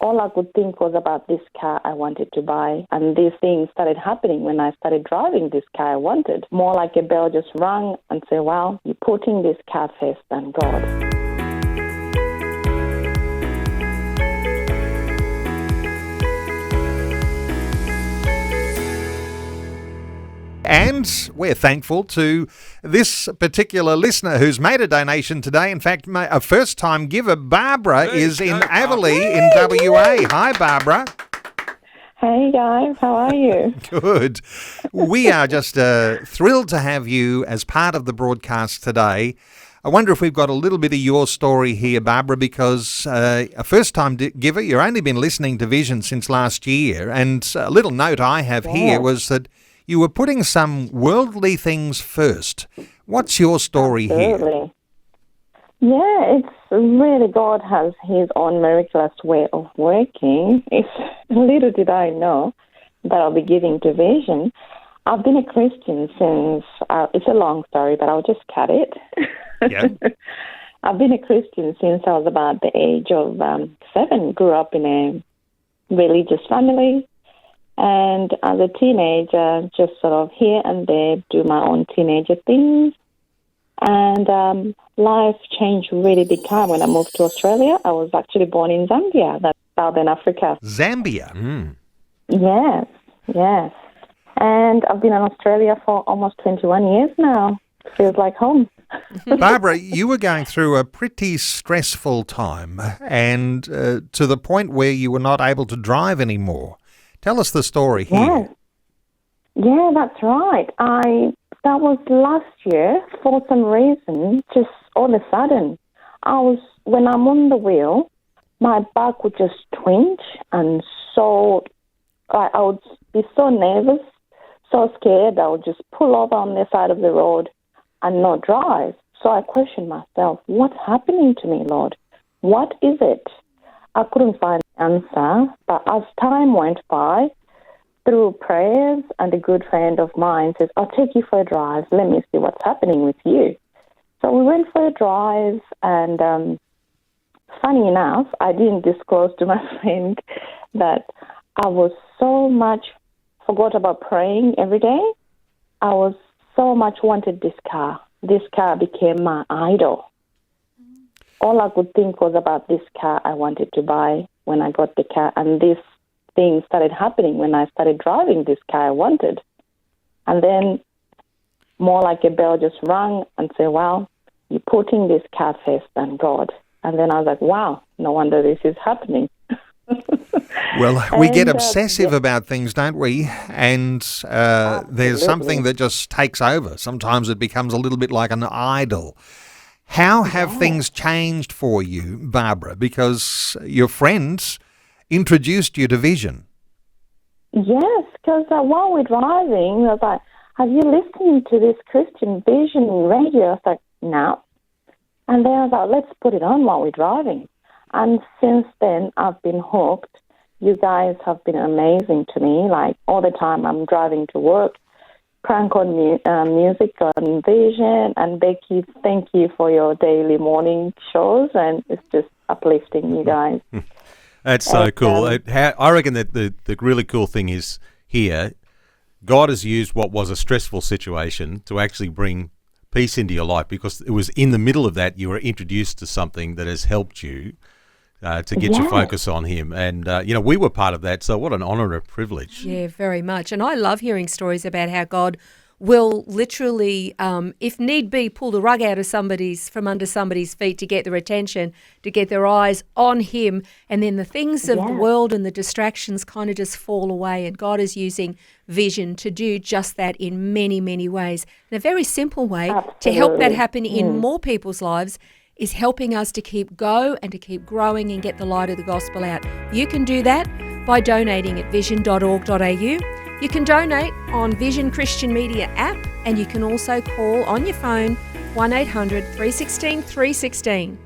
all I could think was about this car I wanted to buy. And these things started happening when I started driving this car I wanted. More like a bell just rang and said, well, you're putting this car first than God. And we're thankful to this particular listener who's made a donation today. In fact, a first-time giver, Barbara, is in Averley in WA. Hi, Barbara. Hey, guys. How are you? Good. We are just thrilled to have you as part of the broadcast today. I wonder if we've got a little bit of your story here, Barbara, because a first-time giver, you've only been listening to Vision since last year, and a little note I have here was that you were putting some worldly things first. What's your story Absolutely. Here? Yeah, it's really God has his own miraculous way of working. Little did I know that I'll be giving to Vision. I've been a Christian since, it's a long story, but I'll just cut it. Yep. I've been a Christian since I was about the age of 7. Grew up in a religious family. And as a teenager, just sort of here and there, do my own teenager things. And life changed really big time when I moved to Australia. I was actually born in Zambia, that's Southern Africa. Zambia? Mm. Yes. And I've been in Australia for almost 21 years now. Feels like home. Barbara, you were going through a pretty stressful time and to the point where you were not able to drive anymore. Tell us the story here. Yeah, that's right. That was last year. For some reason, just all of a sudden, when I'm on the wheel, my back would just twinge, and so I would be so nervous, so scared. I would just pull over on the side of the road and not drive. So I questioned myself, what's happening to me, Lord? What is it? I couldn't find an answer, but as time went by, through prayers, and a good friend of mine says, I'll take you for a drive. Let me see what's happening with you. So we went for a drive, and funny enough, I didn't disclose to my friend that I was so much forgot about praying every day. I was so much wanted this car. This car became my idol. All I could think was about this car I wanted to buy when I got the car, and this thing started happening when I started driving this car I wanted. And then more like a bell just rang and said, well, you're putting this car first than God. And then I was like, wow, no wonder this is happening. Well, we get obsessive about things, don't we? And there's something that just takes over. Sometimes it becomes a little bit like an idol. How have things changed for you, Barbara? Because your friends introduced you to Vision. Yes, because while we're driving, I was like, have you listened to this Christian Vision radio? I was like, no. And then I was like, let's put it on while we're driving. And since then, I've been hooked. You guys have been amazing to me. Like, all the time I'm driving to work, crank on music on Vision. And Becky, thank you for your daily morning shows. And it's just uplifting, you guys. That's so cool. I reckon that the really cool thing is here, God has used what was a stressful situation to actually bring peace into your life, because it was in the middle of that you were introduced to something that has helped you to get your focus on Him. And, we were part of that, so what an honour and a privilege. Yeah, very much. And I love hearing stories about how God will literally, if need be, pull the rug out of from under somebody's feet to get their attention, to get their eyes on Him, and then the things of the world and the distractions kind of just fall away. And God is using Vision to do just that in many, many ways. And a very simple way to help that happen in more people's lives is helping us to keep and to keep growing and get the light of the gospel out. You can do that by donating at vision.org.au. You can donate on Vision Christian Media app, and you can also call on your phone 1800 316 316.